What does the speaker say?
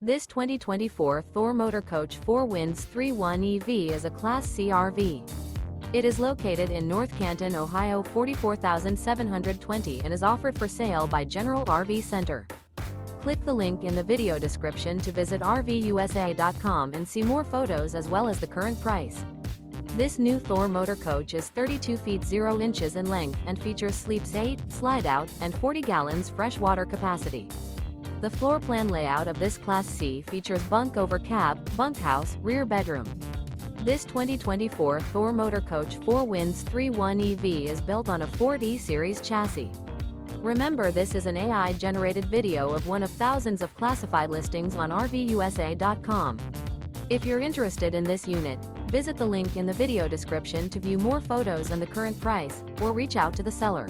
This 2024 Thor Motor Coach 4 Winds 3.1 EV is a Class C RV. It is located in North Canton, Ohio 44720 and is offered for sale by General RV Center. Click the link in the video description to visit RVUSA.com and see more photos as well as the current price. This new Thor Motor Coach is 32 feet 0 inches in length and features sleeps 8, slide-out, and 40 gallons fresh water capacity. The floor plan layout of this Class C features bunk over cab, bunkhouse, rear bedroom. This 2024 Thor Motor Coach 4 Winds 3.1 EV is built on a Ford E-Series chassis. Remember, this is an AI-generated video of one of thousands of classified listings on RVUSA.com. If you're interested in this unit, visit the link in the video description to view more photos and the current price, or reach out to the seller.